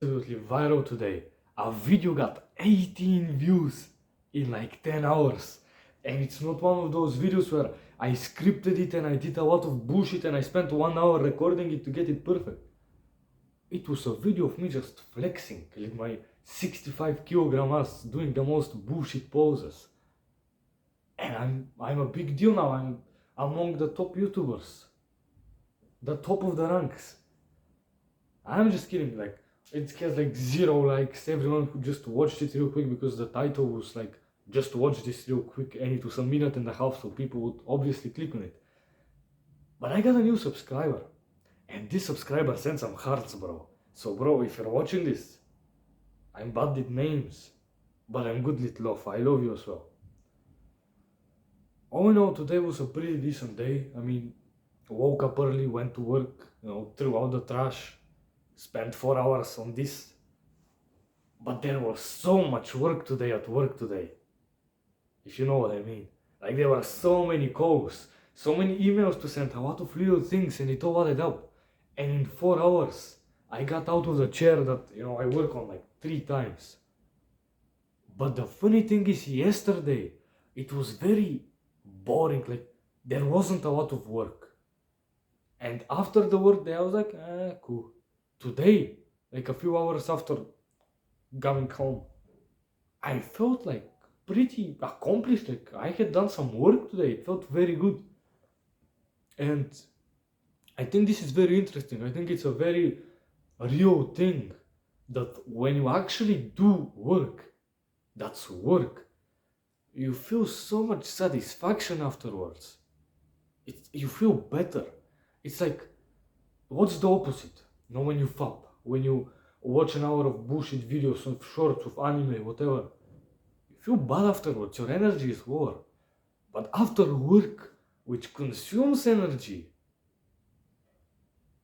Absolutely viral today. A video got 18 views in like 10 hours. And it's not one of those videos where I scripted it and I did a lot of bullshit and I spent 1 hour recording it to get it perfect. It was a video of me just flexing like my 65 kilogram ass doing the most bullshit poses. And I'm a big deal now. I'm among the top YouTubers. The top of the ranks. I'm just kidding, like, it has like 0 likes. Everyone who just watched it real quick because the title was like, just watch this real quick, and it was a minute and a half, so people would obviously click on it. But I got a new subscriber, and this subscriber sent some hearts, bro. So, bro, if you're watching this, I'm bad with names, but I'm good with love. I love you as well. All in all, today was a pretty decent day. I mean, woke up early, went to work, threw out the trash, spent 4 hours on this. But there was so much work today at work today. If you know what I mean. Like there were so many calls, so many emails to send, a lot of little things, and it all added up. And in 4 hours, I got out of the chair that, I work on like 3 times. But the funny thing is, yesterday, it was very boring. Like, there wasn't a lot of work. And after the work day, I was like, cool. Today, like a few hours after coming home, I felt like pretty accomplished. Like I had done some work today. It felt very good. And I think this is very interesting. I think it's a very real thing that when you actually do work, that's work, you feel so much satisfaction afterwards. You feel better. It's like, what's the opposite? When you fap, when you watch an hour of bullshit videos of shorts of anime, whatever, you feel bad afterwards. Your energy is lower. But after work, which consumes energy,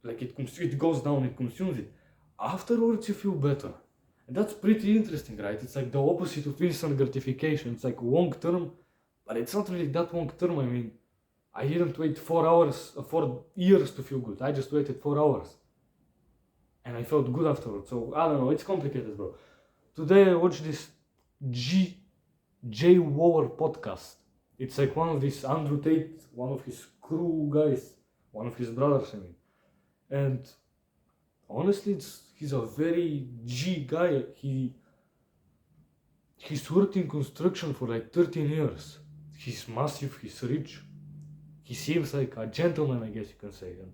like it goes down, it consumes it. Afterwards, you feel better. And that's pretty interesting, right? It's like the opposite of instant gratification. It's like long term, but it's not really that long term. I mean, I didn't wait 4 hours, 4 years to feel good. I just waited 4 hours. And I felt good afterwards. So, I don't know, it's complicated, bro. Today I watched this Jay Waller podcast. It's like one of these Andrew Tate, one of his crew guys, one of his brothers, I mean. And honestly, he's a very G guy. He's worked in construction for like 13 years. He's massive, he's rich. He seems like a gentleman, I guess you can say. And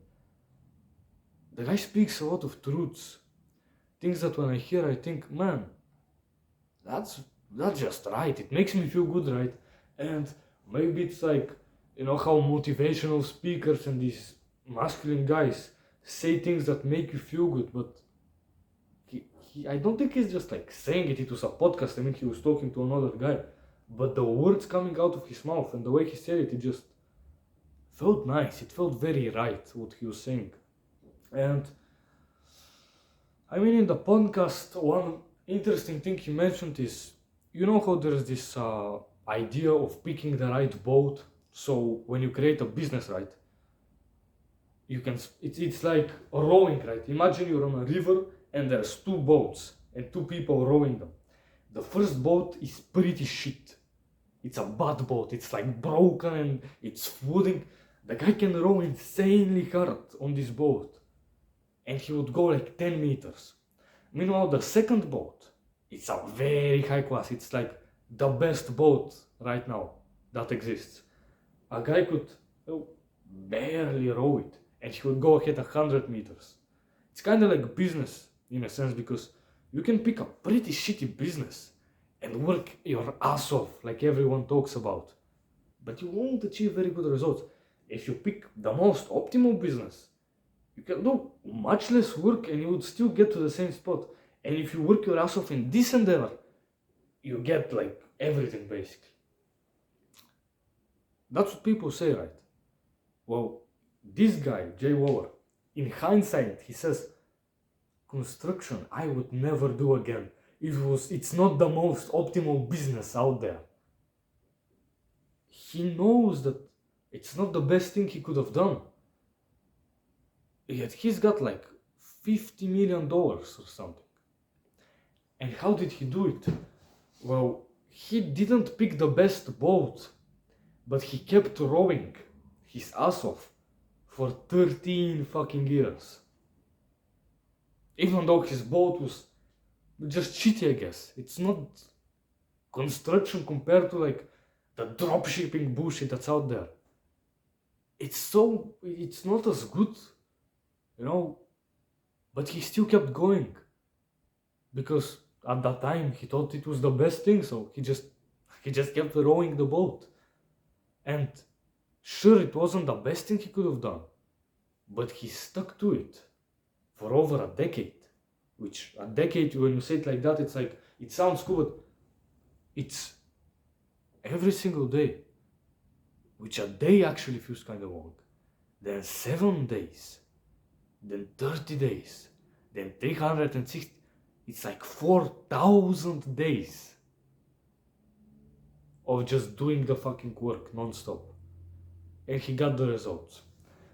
the guy speaks a lot of truths. Things that when I hear, I think, man, that's just right. It makes me feel good, right? And maybe it's like, how motivational speakers and these masculine guys say things that make you feel good, but I don't think he's just like saying it. It was a podcast. I mean, he was talking to another guy, but the words coming out of his mouth and the way he said it just felt nice. It felt very right what he was saying. And I mean, in the podcast, one interesting thing he mentioned is, how there's this idea of picking the right boat. So when you create a business, right, you can, it's like rowing, right? Imagine you're on a river and there's 2 boats and 2 people rowing them. The first boat is pretty shit. It's a bad boat. It's like broken and it's flooding. The guy can row insanely hard on this boat, and he would go like 10 meters. Meanwhile, the second boat, it's a very high class. It's like the best boat right now that exists. A guy could barely row it, and he would go ahead 100 meters. It's kind of like business in a sense, because you can pick a pretty shitty business and work your ass off like everyone talks about, but you won't achieve very good results. If you pick the most optimal business, you can do much less work and you would still get to the same spot. And if you work your ass off in this endeavor, you get like everything basically. That's what people say, right? Well, this guy, Jay Waller, in hindsight, he says, construction, I would never do again. It's not the most optimal business out there. He knows that it's not the best thing he could have done. Yet he's got like $50 million or something. And how did he do it? Well, he didn't pick the best boat, but he kept rowing his ass off for 13 fucking years. Even though his boat was just shitty, I guess. It's not construction compared to like the dropshipping bullshit that's out there. It's not as good, you know, but he still kept going because at that time he thought it was the best thing, so he just kept rowing the boat. And sure, it wasn't the best thing he could have done, but he stuck to it for over a decade. Which a decade, when you say it like that, it's like, it sounds cool, but it's every single day, which a day actually feels kind of long. Then 7 days, then 30 days, then 360. It's like 4,000 days of just doing the fucking work non-stop. And he got the results.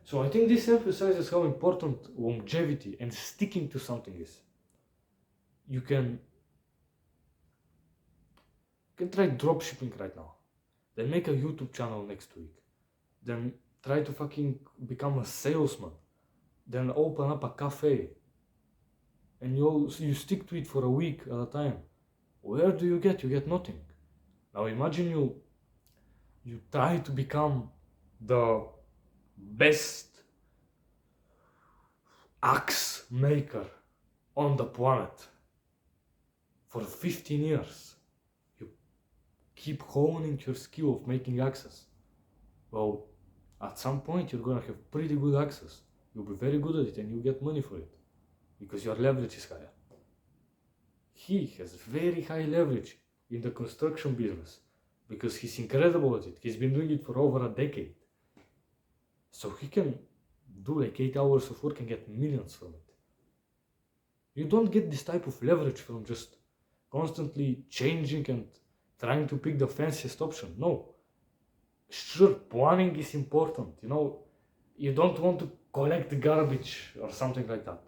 So I think this emphasizes how important longevity and sticking to something is. You can try dropshipping right now. Then make a YouTube channel next week. Then try to fucking become a salesman. Then open up a cafe. And you stick to it for a week at a time. Where do you get? You get nothing. Now imagine you try to become the best axe maker on the planet for 15 years. You keep honing your skill of making axes. Well, at some point you're gonna have pretty good axes. You'll be very good at it and you'll get money for it because your leverage is higher. He has very high leverage in the construction business because he's incredible at it. He's been doing it for over a decade. So he can do like 8 hours of work and get millions from it. You don't get this type of leverage from just constantly changing and trying to pick the fanciest option. No. Sure, planning is important, you know. You don't want to collect the garbage or something like that.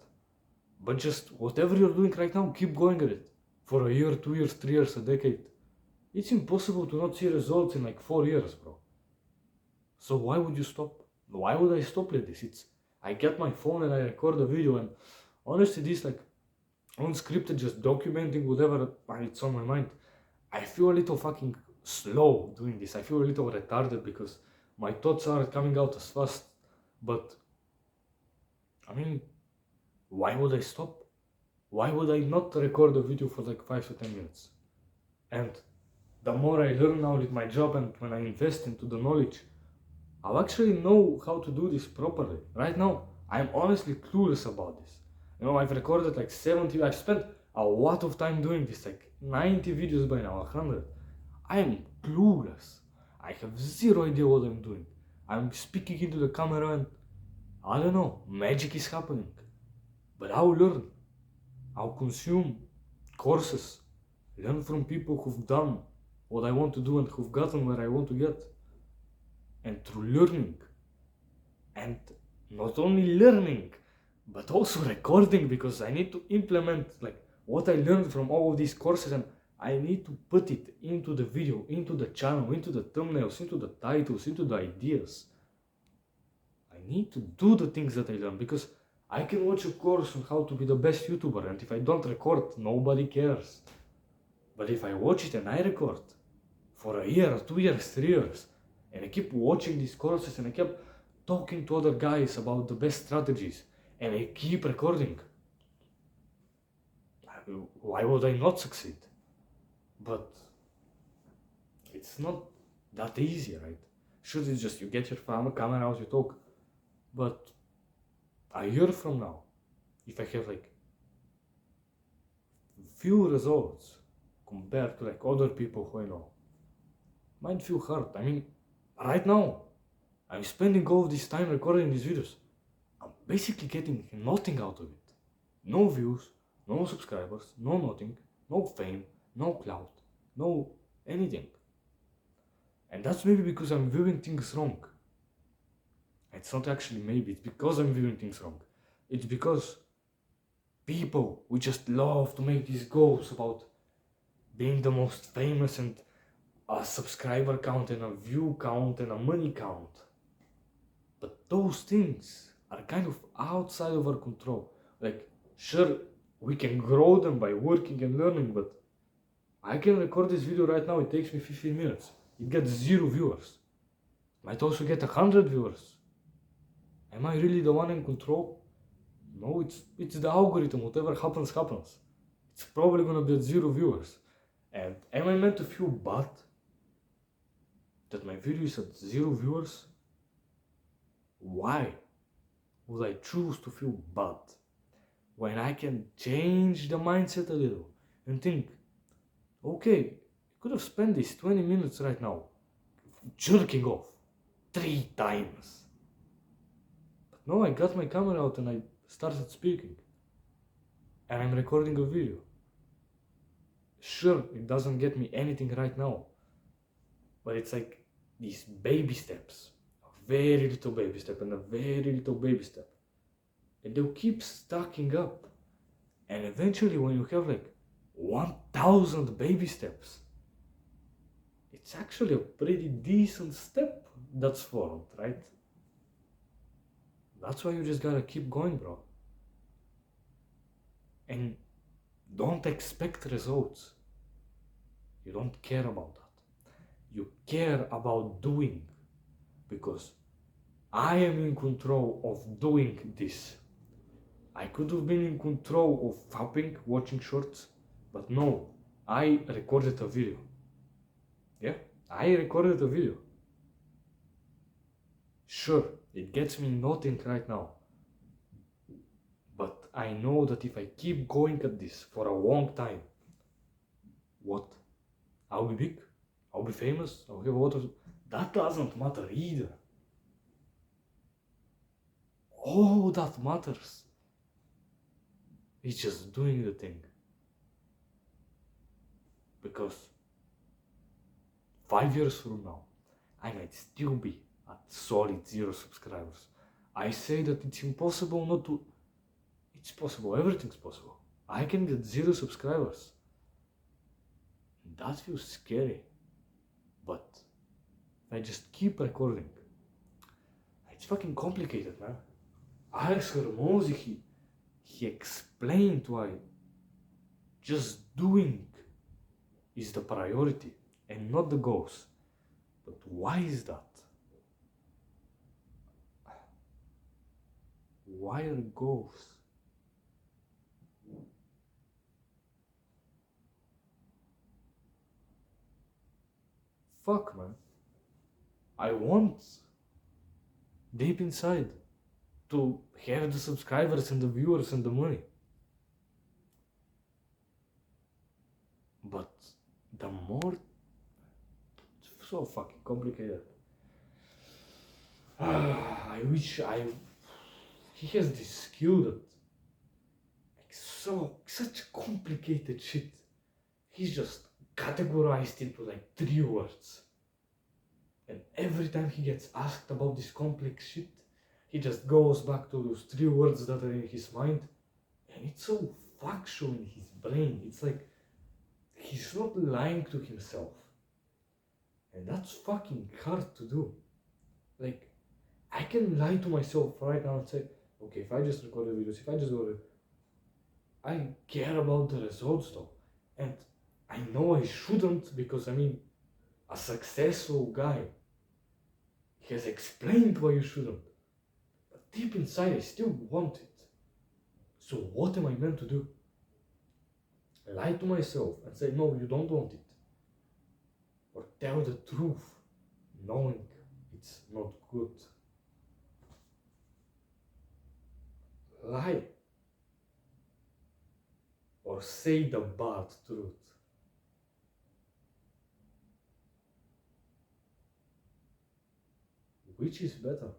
But just whatever you're doing right now, keep going at it. For a year, 2 years, 3 years, a decade. It's impossible to not see results in like 4 years, bro. So why would you stop? Why would I stop like this? I get my phone and I record a video, and honestly this like unscripted, just documenting whatever it's on my mind. I feel a little fucking slow doing this. I feel a little retarded because my thoughts aren't coming out as fast. But I mean, why would I stop? Why would I not record a video for like 5 to 10 minutes? And the more I learn now with my job and when I invest into the knowledge, I'll actually know how to do this properly. Right now, I'm honestly clueless about this. You know, I've recorded like 70, I've spent a lot of time doing this, like 90 videos by now, 100. I'm clueless. I have zero idea what I'm doing. I'm speaking into the camera and I don't know, magic is happening. But I'll learn. I'll consume courses, learn from people who've done what I want to do and who've gotten where I want to get. And through learning, and not only learning, but also recording, because I need to implement like what I learned from all of these courses, and I need to put it into the video, into the channel, into the thumbnails, into the titles, into the ideas. I need to do the things that I learned, because I can watch a course on how to be the best YouTuber, and if I don't record, nobody cares. But if I watch it and I record for a year, 2 years, 3 years, and I keep watching these courses and I keep talking to other guys about the best strategies, and I keep recording, why would I not succeed? But it's not that easy, right? Sure, it's just you get your camera out, you talk. But a year from now, if I have like few results compared to like other people who I know, might feel hard. I mean, right now, I'm spending all of this time recording these videos. I'm basically getting nothing out of it. No views, no subscribers, no nothing, no fame, no clout, no anything. And that's maybe because I'm viewing things wrong. It's not actually maybe, it's because I'm viewing things wrong. It's because People, we just love to make these goals about being the most famous and a subscriber count and a view count and a money count. But those things are kind of outside of our control. Like, sure, we can grow them by working and learning, but I can record this video right now, it takes me 15 minutes. It gets 0 viewers. Might also get 100 viewers. Am I really the one in control? No, it's the algorithm. Whatever happens, happens. It's probably gonna be at 0 viewers. And am I meant to feel bad that my video is at 0 viewers? Why would I choose to feel bad when I can change the mindset a little and think, okay, you could have spent these 20 minutes right now jerking off 3 times. But no, I got my camera out and I started speaking. And I'm recording a video. Sure, it doesn't get me anything right now. But it's like these baby steps. A very little baby step and a very little baby step. And they'll keep stacking up. And eventually when you have like 1,000 baby steps, it's actually a pretty decent step that's formed, right? That's why you just gotta keep going, bro. And don't expect results. You don't care about that. You care about doing, because I am in control of doing this. I could have been in control of fapping, watching shorts, but no, I recorded a video. Yeah, I recorded a video. Sure, it gets me nothing right now. But I know that if I keep going at this for a long time, what? I'll be big, I'll be famous, I'll have a lot of... That doesn't matter either. All that matters is just doing the thing. Because 5 years from now, I might still be at solid 0 subscribers. I say that it's impossible not to... It's possible, everything's possible. I can get 0 subscribers. That feels scary. But if I just keep recording, it's fucking complicated, man. Alex Hormozi, he explained why just doing is the priority and not the goals. But why is that? Why are goals? Fuck, man. I want, deep inside, to have the subscribers and the viewers and the money. But the more... It's so fucking complicated. I wish he has this skill that... Like such complicated shit. He's just categorized into like 3 words. And every time he gets asked about this complex shit, he just goes back to those 3 words that are in his mind. And it's so factual in his brain. It's like he's not lying to himself. And that's fucking hard to do. Like, I can lie to myself right now and say, okay, if I just record the videos, if I just go to... I care about the results though. And I know I shouldn't, because I mean, a successful guy has explained why you shouldn't. But deep inside, I still want it. So what am I meant to do? Lie to myself and say, no, you don't want it. Or tell the truth, knowing it's not good. Lie. Or say the bad truth. Which is better?